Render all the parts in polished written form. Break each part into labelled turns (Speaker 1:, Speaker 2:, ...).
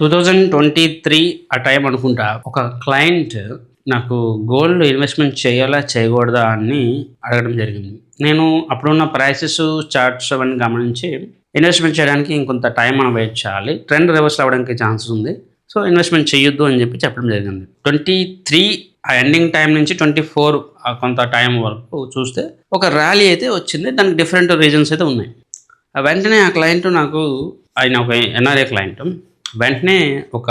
Speaker 1: 2023 ఆ టైం అనుకుంటా. ఒక క్లయింట్ నాకు గోల్డ్ ఇన్వెస్ట్‌మెంట్ చేయాలా? చేయకూడదా? అని అడగడం జరిగింది. నేను అప్పుడున్న ప్రైసెస్, చార్ట్స్ అవన్నీ గమనించి ఇన్వెస్ట్‌మెంట్ చేయడానికి ఇంకొంత టైం మనం వెయిట్ చేయాలి. ట్రెండ్ రివర్సల్ అవ్వడానికి ఛాన్సెస్ ఉంది. సో, ఇన్వెస్ట్‌మెంట్ చేయొద్దు అని చెప్పడం జరిగింది. 23 ఆ ఎండింగ్ టైం నుంచి 24 కొంత టైం వరకు చూస్తే ఒక ర్యాలీ అయితే వచ్చింది. దానికి డిఫరెంట్ రీజన్స్ అయితే ఉన్నాయి. వెంటనే ఆ క్లయింట్ నాకు ఆయన ఒక ఎన్ఆర్ఐ క్లయింట్. వెంటనే ఒక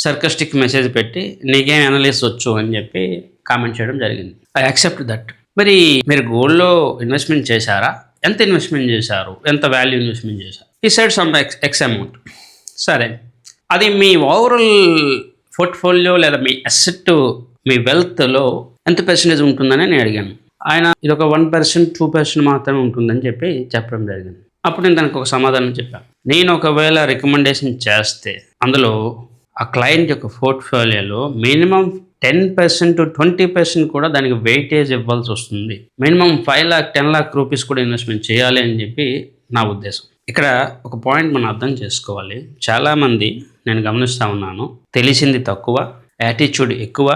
Speaker 1: సర్కస్టిక్ మెసేజ్ పెట్టి నీకేం అనలిసిస్ వచ్చు అని చెప్పి కామెంట్ చేయడం జరిగింది. I accept that. మరి మీరు గోల్డ్‌లో ఇన్వెస్ట్‌మెంట్ చేశారా? ఎంత ఇన్వెస్ట్‌మెంట్ చేశారు? ఎంత వాల్యూ ఇన్వెస్ట్‌మెంట్ చేశారు? He said some X amount. సరే, అది మీ ఓవరాల్ పోర్ట్‌ఫోలియో లేదా మీ అసెట్, మీ వెల్త్‌లో ఎంత పర్సెంటేజ్ ఉంటుందని నేను అడిగాను. ఆయన ఇదొక 1%, 2% మాత్రమే ఉంటుందని చెప్పడం జరిగింది. అప్పుడు నేను దానికి ఒక సమాధానం చెప్పాను. నేను ఒకవేళ రికమెండేషన్ చేస్తే అందులో ఆ క్లయింట్ యొక్క పోర్ట్ఫోలియోలో మినిమం 10% to 20% కూడా దానికి వెయిటేజ్ ఇవ్వాల్సి వస్తుంది. మినిమం 5 lakh, 10 lakh రూపీస్ కూడా ఇన్వెస్ట్మెంట్ చేయాలి అని చెప్పి నా ఉద్దేశం. ఇక్కడ ఒక పాయింట్ మనం అర్థం చేసుకోవాలి. చాలామంది నేను గమనిస్తూ ఉన్నాను, తెలిసింది తక్కువ, యాటిట్యూడ్ ఎక్కువ,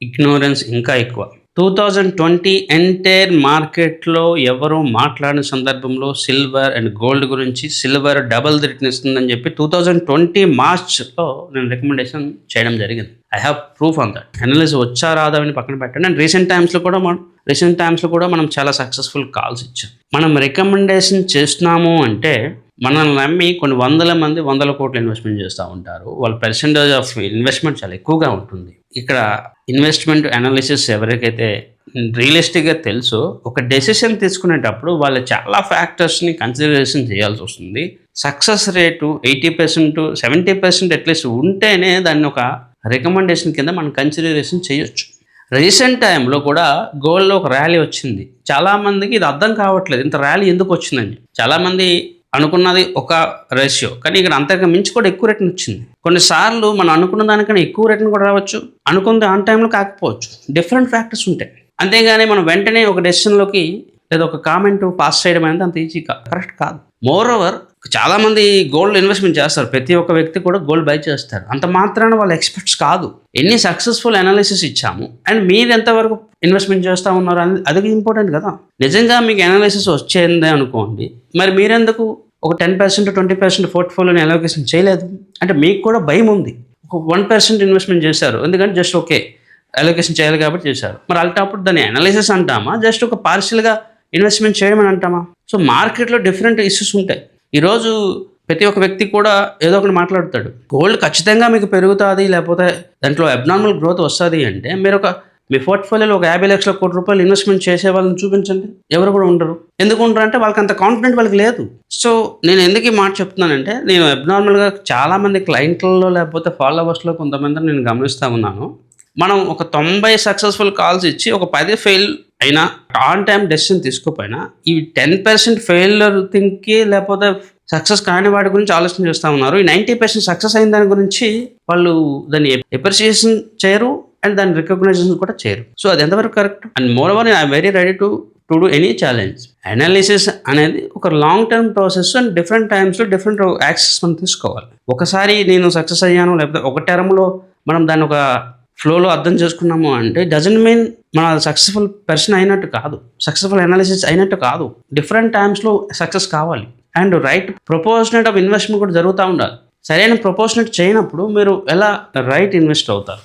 Speaker 1: ఇగ్నోరెన్స్ ఇంకా ఎక్కువ. 2020 ఎంటైర్ మార్కెట్లో ఎవరు మాట్లాడిన సందర్భంలో సిల్వర్ అండ్ గోల్డ్ గురించి సిల్వర్ డబుల్ రిటర్న్ ఇస్తుందని చెప్పి 2020 మార్చ్లో నేను రికమెండేషన్ చేయడం జరిగింది. I have proof on that. Analysis వచ్చా రాదా అని పక్కన పెట్టండి. అండ్ రీసెంట్ టైమ్స్లో కూడా మనం చాలా సక్సెస్ఫుల్ కాల్స్ ఇచ్చాం. మనం రికమెండేషన్ చేస్తున్నాము అంటే మనల్ని నమ్మి కొన్ని వందల మంది 100 కోట్లు ఇన్వెస్ట్మెంట్ చేస్తూ ఉంటారు. వాళ్ళ పర్సెంటేజ్ ఆఫ్ ఇన్వెస్ట్మెంట్ చాలా ఎక్కువగా ఉంటుంది. ఇక్కడ ఇన్వెస్ట్మెంట్ అనాలిసిస్ ఎవరికైతే రియలిస్టిక్గా తెలుసో ఒక డెసిషన్ తీసుకునేటప్పుడు వాళ్ళు చాలా ఫ్యాక్టర్స్ని కన్సిడరేషన్ చేయాల్సి వస్తుంది. సక్సెస్ రేటు 80%, 70% అట్లీస్ట్ ఉంటేనే దాన్ని ఒక రికమెండేషన్ కింద మనం కన్సిడరేషన్ చేయొచ్చు. రీసెంట్ టైంలో కూడా గోల్డ్లో ఒక ర్యాలీ వచ్చింది. చాలామందికి ఇది అర్థం కావట్లేదు, ఇంత ర్యాలీ ఎందుకు వచ్చిందని. చాలామంది అనుకున్నది ఒక రేషియో, కానీ ఇక్కడ అంతగా మించి కూడా ఎక్కువ రిటర్న్ వచ్చింది. కొన్నిసార్లు మనం అనుకున్న దానికన్నా ఎక్కువ రిటర్న్ కూడా రావచ్చు, అనుకుంది ఆన్ టైంలో కాకపోవచ్చు. డిఫరెంట్ ఫ్యాక్టర్స్ ఉంటాయి. అంతేగాని మనం వెంటనే ఒక డెసిషన్లోకి లేదా ఒక కామెంట్ పాస్ చేయడం అనేది అంత ఈజీ కరెక్ట్ కాదు. మోర్ ఓవర్ చాలామంది గోల్డ్ ఇన్వెస్ట్మెంట్ చేస్తారు. ప్రతి ఒక్క వ్యక్తి కూడా గోల్డ్ బై చేస్తారు. అంత మాత్రాన వాళ్ళు ఎక్స్పర్ట్స్ కాదు. ఎన్ని సక్సెస్ఫుల్ అనాలిసిస్ ఇచ్చాము అండ్ మీరు ఎంతవరకు ఇన్వెస్ట్మెంట్ చేస్తూ ఉన్నారు అనేది అది ఇంపార్టెంట్ కదా. నిజంగా మీకు అనాలిసిస్ వచ్చేది అనుకోండి, మరి మీరెందుకు ఒక 10%, 20% పోర్ట్ఫోలియోని అలోకేషన్ చేయలేదు? అంటే మీకు కూడా భయం ఉంది. ఒక 1% ఇన్వెస్ట్మెంట్ చేశారు, ఎందుకంటే జస్ట్ ఓకే అలోకేషన్ చేయాలి కాబట్టి చేశారు. మరి అలాంటప్పుడు దాన్ని అనాలిసిస్ అంటామా, జస్ట్ ఒక పార్షియల్గా ఇన్వెస్ట్మెంట్ చేయడం అని అంటామా? సో మార్కెట్లో డిఫరెంట్ ఇష్యూస్ ఉంటాయి. ఈరోజు ప్రతి ఒక్క వ్యక్తి కూడా ఏదో ఒకటి మాట్లాడతాడు. గోల్డ్ ఖచ్చితంగా మీకు పెరుగుతుంది, లేకపోతే దాంట్లో అబ్నార్మల్ గ్రోత్ వస్తుంది అంటే మీరు మీ పోర్ట్ఫోలియోలో ఒక 50 లక్షల కోటి రూపాయలు ఇన్వెస్ట్మెంట్ చేసే వాళ్ళని చూపించండి. ఎవరు కూడా ఉండరు. ఎందుకు ఉండరు అంటే వాళ్ళకి అంత కాన్ఫిడెంట్ వాళ్ళకి లేదు. సో నేను ఎందుకు ఈ మాట చెప్తున్నానంటే, నేను అబ్నార్మల్గా చాలామంది క్లయింట్లలో లేకపోతే ఫాలోవర్స్లో కొంతమందిని నేను గమనిస్తూ ఉన్నాను. మనం ఒక 90 సక్సెస్ఫుల్ కాల్స్ ఇచ్చి ఒక 10 ఫెయిల్ అయినా, ఆన్ టైం డెసిషన్ తీసుకోపోయినా, ఈ 10% ఫెయిల్యూర్ థింక్కి లేకపోతే సక్సెస్ కాని వాటి గురించి ఆలోచన చేస్తూ ఉన్నారు. ఈ 90% సక్సెస్ అయిన దాని గురించి వాళ్ళు దాన్ని ఎప్రిసియేషన్ చేయరు అండ్ దాని రికగ్నైజేషన్ కూడా చేయరు. సో అది ఎంతవరకు correct? And more over I'm very ready to do any challenge. Analysis అనేది ఒక long term process and different టైమ్స్లో డిఫరెంట్ యాక్సెస్ మనం తీసుకోవాలి. ఒకసారి నేను సక్సెస్ అయ్యాను లేకపోతే ఒక టర్మ్లో మనం దాన్ని ఒక ఫ్లోలో అర్థం చేసుకున్నాము అంటే డజంట్ మీన్ మన సక్సెస్ఫుల్ పర్సన్ అయినట్టు కాదు, సక్సెస్ఫుల్ అనాలిసిస్ అయినట్టు కాదు. డిఫరెంట్ టైమ్స్లో సక్సెస్ కావాలి and right proportionate of investment కూడా జరుగుతూ ఉండాలి. సరైన ప్రపోర్షనేట్ చేయనప్పుడు మీరు ఎలా రైట్ ఇన్వెస్ట్ అవుతారు?